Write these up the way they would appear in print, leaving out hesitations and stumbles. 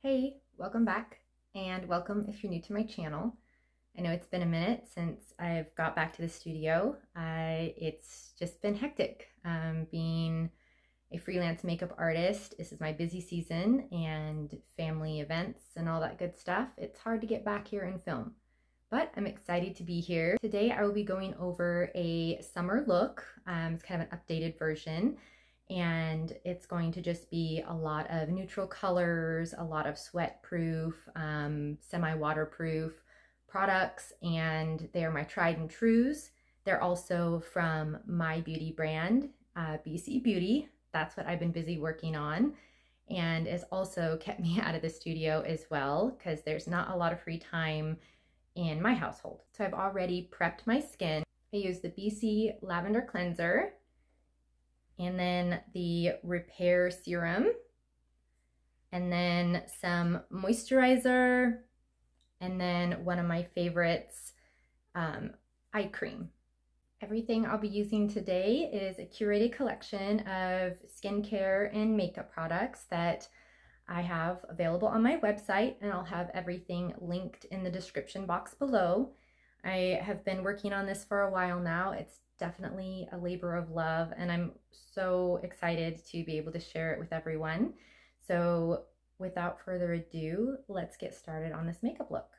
Hey, welcome back, and welcome if you're new to my channel. I know it's been a minute since I've got back to the studio. It's just been hectic. Being a freelance makeup artist, this is my busy season, and family events and all that good stuff. It's hard to get back here and film, but I'm excited to be here. Today I will be going over a summer look. It's kind of an updated version. And it's going to just be a lot of neutral colors, a lot of sweat-proof, semi-waterproof products, and they are my tried and trues. They're also from my beauty brand, Bisque Beauty. That's what I've been busy working on, and has also kept me out of the studio as well, because there's not a lot of free time in my household. So I've already prepped my skin. I use the Bisque Lavender Cleanser, and then the Repair Serum, and then some moisturizer, and then one of my favorites, eye cream. Everything I'll be using today is a curated collection of skincare and makeup products that I have available on my website, and I'll have everything linked in the description box below. I have been working on this for a while now. It's definitely a labor of love, and I'm so excited to be able to share it with everyone. So without further ado, let's get started on this makeup look.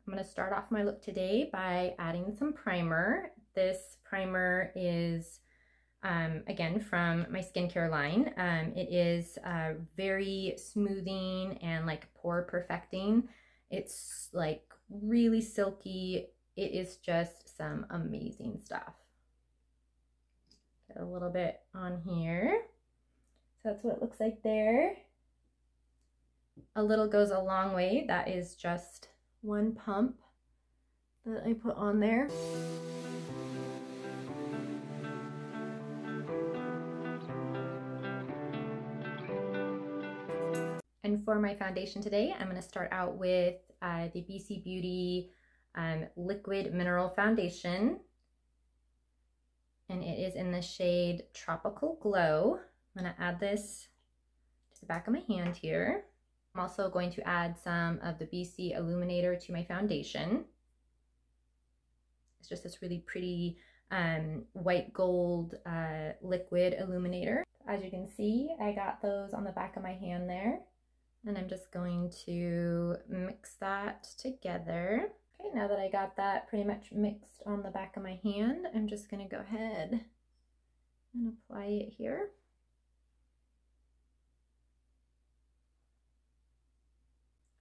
I'm going to start off my look today by adding some primer. This primer is again from my skincare line. It is very smoothing and like pore perfecting. It's like really silky. It is just some amazing stuff. Get a little bit on here. So that's what it looks like there. A little goes a long way. That is just one pump that I put on there. And for my foundation today, I'm going to start out with the Bisque Beauty Liquid Mineral Foundation. And it is in the shade Tropical Glow. I'm going to add this to the back of my hand here. I'm also going to add some of the Bisque Illuminator to my foundation. It's just this really pretty white gold liquid illuminator. As you can see, I got those on the back of my hand there. And I'm just going to mix that together. Okay, now that I got that pretty much mixed on the back of my hand, I'm just going to go ahead and apply it here.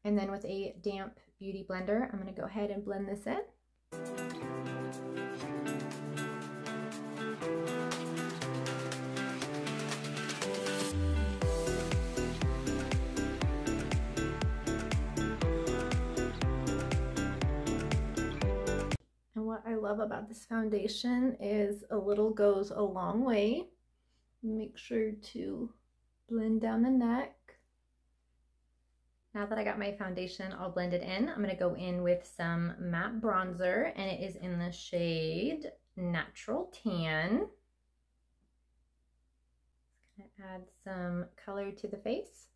And then with a damp beauty blender, I'm going to go ahead and blend this in. What I love about this foundation is a little goes a long way. Make sure to blend down the neck. Now that I got my foundation all blended in, I'm going to go in with some matte bronzer, and it is in the shade Natural Tan. Just going to add some color to the face.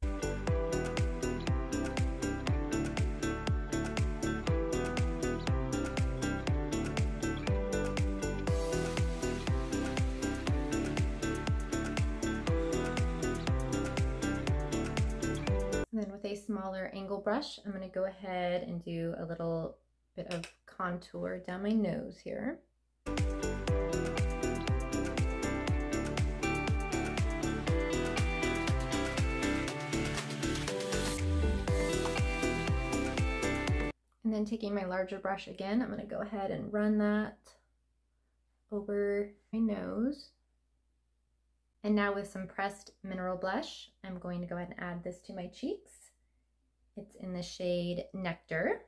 And then with a smaller angle brush, I'm going to go ahead and do a little bit of contour down my nose here. And then taking my larger brush again, I'm going to go ahead and run that over my nose. And now with some pressed mineral blush, I'm going to go ahead and add this to my cheeks. It's in the shade Nectar.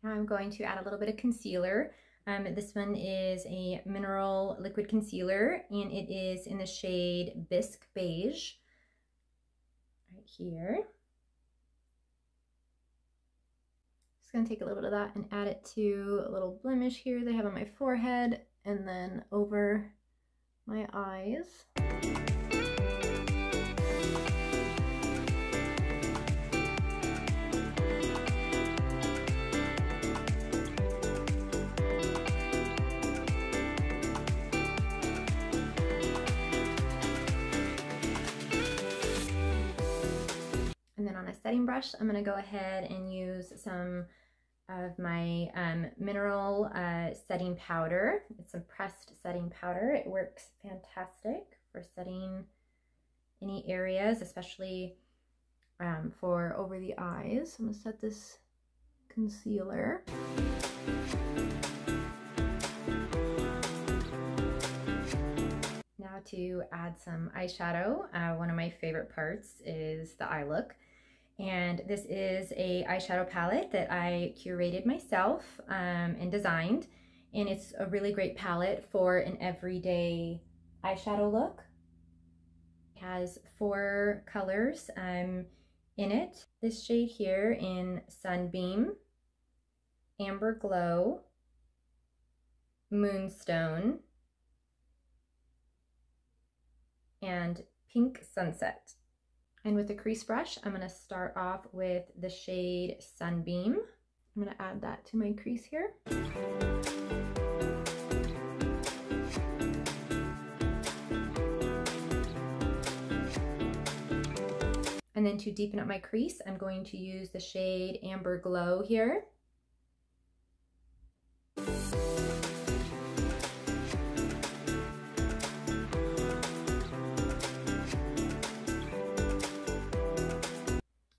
Now I'm going to add a little bit of concealer. This one is a mineral liquid concealer, and it is in the shade Bisque Beige. Right here. Just gonna take a little bit of that and add it to a little blemish here that I have on my forehead and then over my eyes. And then on a setting brush, I'm going to go ahead and use some of my mineral setting powder. It's a pressed setting powder. It works fantastic for setting any areas, especially for over the eyes. I'm going to set this concealer. Now to add some eyeshadow. One of my favorite parts is the eye look. And this is a eyeshadow palette that I curated myself and designed. And it's a really great palette for an everyday eyeshadow look. It has 4 colors in it. This shade here in Sunbeam, Amber Glow, Moonstone, and Pink Sunset. And with the crease brush, I'm going to start off with the shade Sunbeam. I'm going to add that to my crease here. And then to deepen up my crease, I'm going to use the shade Amber Glow here.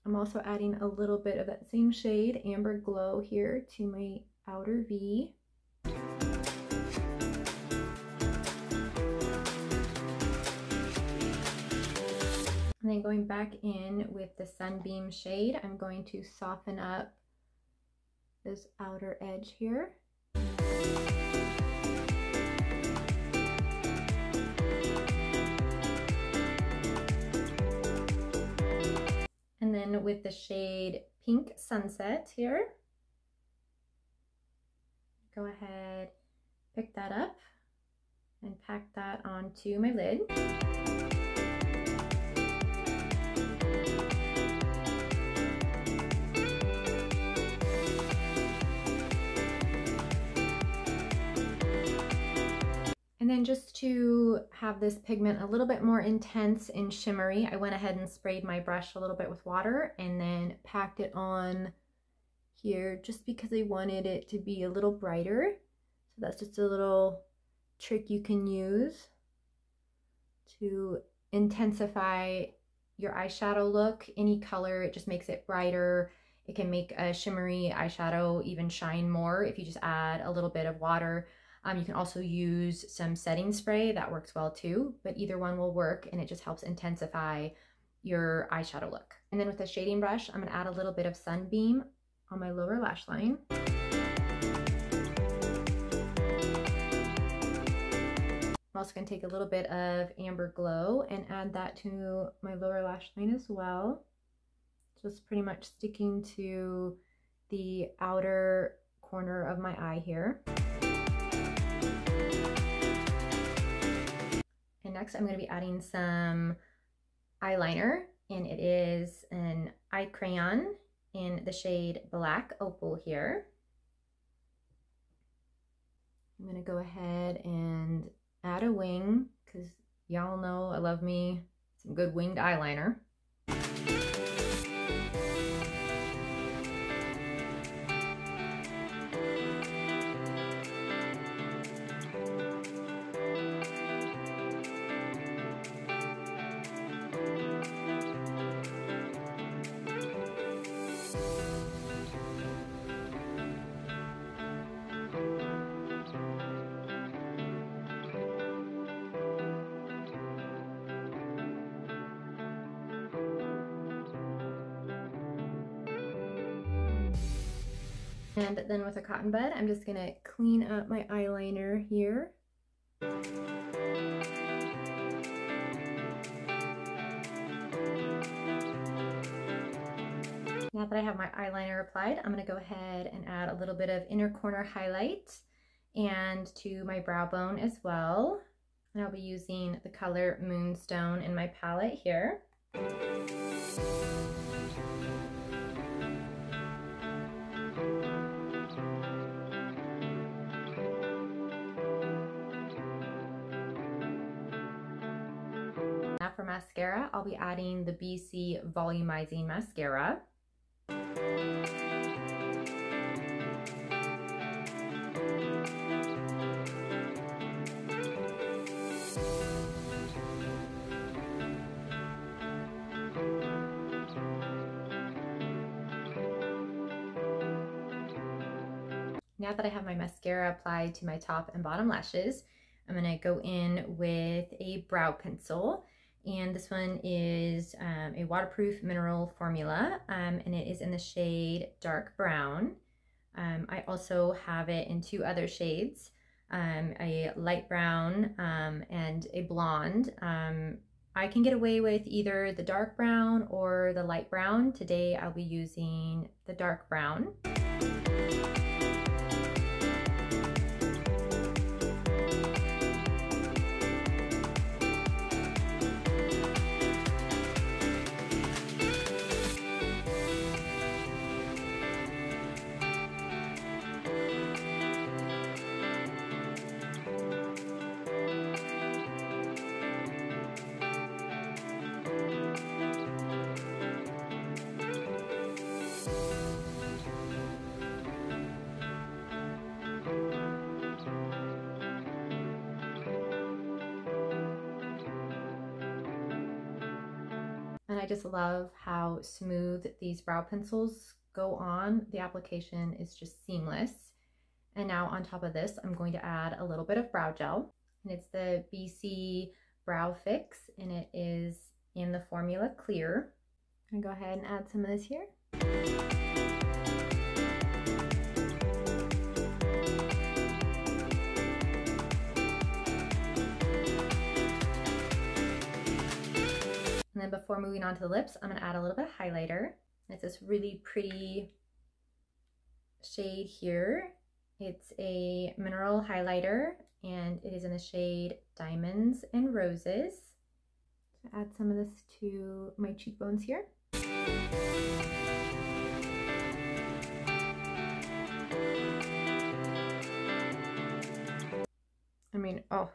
I'm also adding a little bit of that same shade, Amber Glow, here to my outer V. And then going back in with the Sunbeam shade, I'm going to soften up this outer edge here. And then with the shade Pink Sunset here, go ahead, pick that up and pack that onto my lid. And then just to have this pigment a little bit more intense and shimmery, I went ahead and sprayed my brush a little bit with water and then packed it on here just because I wanted it to be a little brighter. So that's just a little trick you can use to intensify your eyeshadow look. Any color, it just makes it brighter. It can make a shimmery eyeshadow even shine more if you just add a little bit of water. You can also use some setting spray, that works well too, but either one will work and it just helps intensify your eyeshadow look. And then with the shading brush, I'm gonna add a little bit of Sunbeam on my lower lash line. I'm also gonna take a little bit of Amber Glow and add that to my lower lash line as well. Just pretty much sticking to the outer corner of my eye here. And next I'm going to be adding some eyeliner, and it is an eye crayon in the shade Black Opal here. I'm going to go ahead and add a wing because y'all know I love me some good winged eyeliner. And then with a cotton bud, I'm just gonna clean up my eyeliner here. Now that I have my eyeliner applied, I'm going to go ahead and add a little bit of inner corner highlight and to my brow bone as well. And I'll be using the color Moonstone in my palette here. Now for mascara, I'll be adding the SEA Volumizing Mascara. Now that I have my mascara applied to my top and bottom lashes, I'm going to go in with a brow pencil. And this one is a waterproof mineral formula, and it is in the shade dark brown. I also have it in two other shades, a light brown and a blonde. I can get away with either the dark brown or the light brown. Today I'll be using the dark brown. And I just love how smooth these brow pencils go on. The application is just seamless. And now on top of this, I'm going to add a little bit of brow gel. And it's the Bisque Brow Fix, and it is in the formula Clear. I'm gonna go ahead and add some of this here. And then before moving on to the lips, I'm going to add a little bit of highlighter. It's this really pretty shade here. It's a mineral highlighter, and it is in the shade Diamonds and Roses. So add some of this to my cheekbones here. I mean, oh,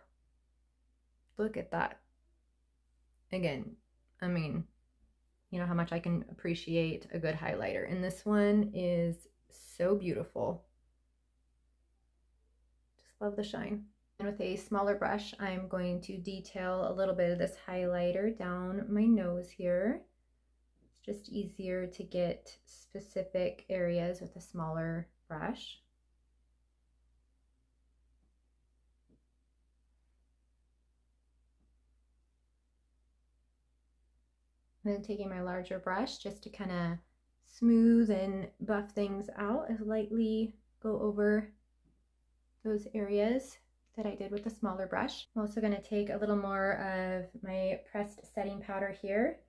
look at that. Again, I mean, you know how much I can appreciate a good highlighter. And this one is so beautiful. Just love the shine. And with a smaller brush, I'm going to detail a little bit of this highlighter down my nose here. It's just easier to get specific areas with a smaller brush. And then taking my larger brush just to kind of smooth and buff things out, and lightly go over those areas that I did with the smaller brush. I'm also going to take a little more of my pressed setting powder here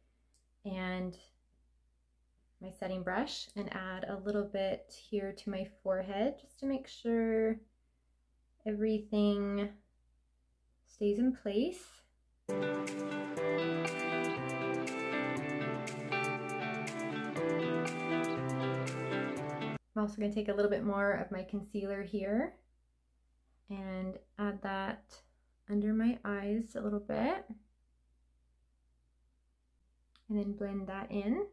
and my setting brush and add a little bit here to my forehead just to make sure everything stays in place. I'm also going to take a little bit more of my concealer here and add that under my eyes a little bit, and then blend that in.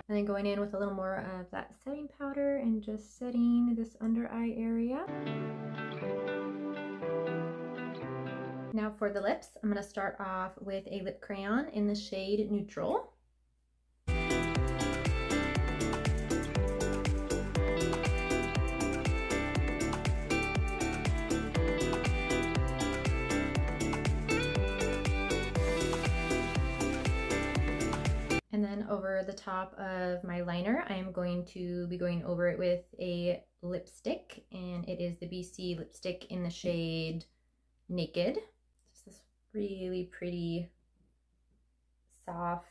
And then going in with a little more of that setting powder and just setting this under eye area. Now for the lips, I'm going to start off with a lip crayon in the shade Neutral. And then over the top of my liner, I am going to be going over it with a lipstick, and it is the Bisque lipstick in the shade Naked. It's really pretty, soft,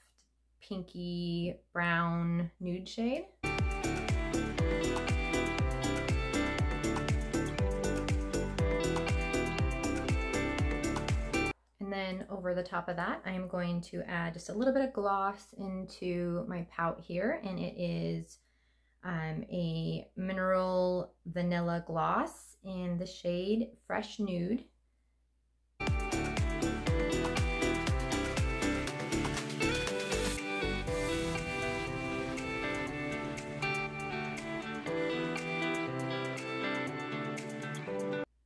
pinky brown nude shade. And then over the top of that, I am going to add just a little bit of gloss into my pout here, and it is a mineral vanilla gloss in the shade Fresh Nude.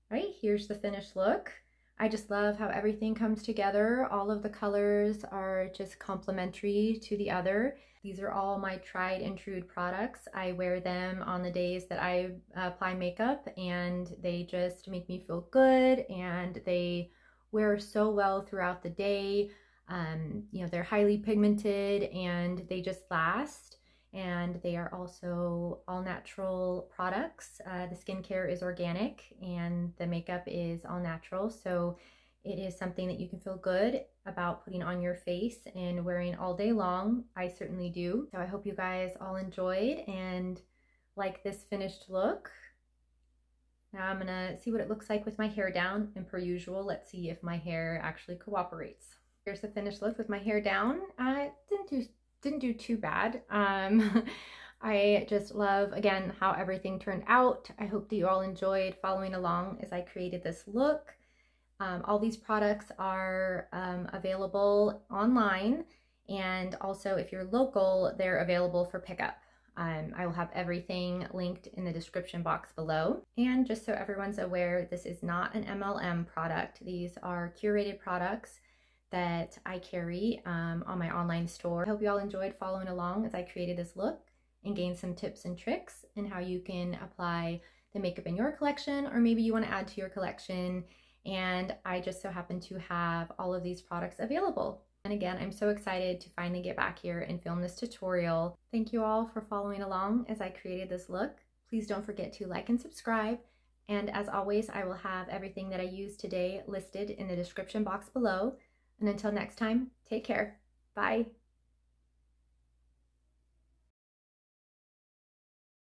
Right, here's the finished look. I just love how everything comes together. All of the colors are just complementary to the other. These are all my tried and true products. I wear them on the days that I apply makeup, and they just make me feel good, and they wear so well throughout the day. You know, they're highly pigmented and they just last. And they are also all natural products. The skincare is organic and the makeup is all natural. So it is something that you can feel good about putting on your face and wearing all day long. I certainly do. So I hope you guys all enjoyed and like this finished look. Now I'm gonna see what it looks like with my hair down, and per usual, let's see if my hair actually cooperates. Here's the finished look with my hair down. Didn't do too bad. I just love, again, how everything turned out. I hope that you all enjoyed following along as I created this look. All these products are available online, and also if you're local, they're available for pickup. I will have everything linked in the description box below. And just so everyone's aware, this is not an MLM product. These are curated products that I carry on my online store. I hope you all enjoyed following along as I created this look and gained some tips and tricks in how you can apply the makeup in your collection, or maybe you want to add to your collection. And I just so happen to have all of these products available. And again, I'm so excited to finally get back here and film this tutorial. Thank you all for following along as I created this look. Please don't forget to like and subscribe. And as always, I will have everything that I used today listed in the description box below. And until next time, take care. Bye.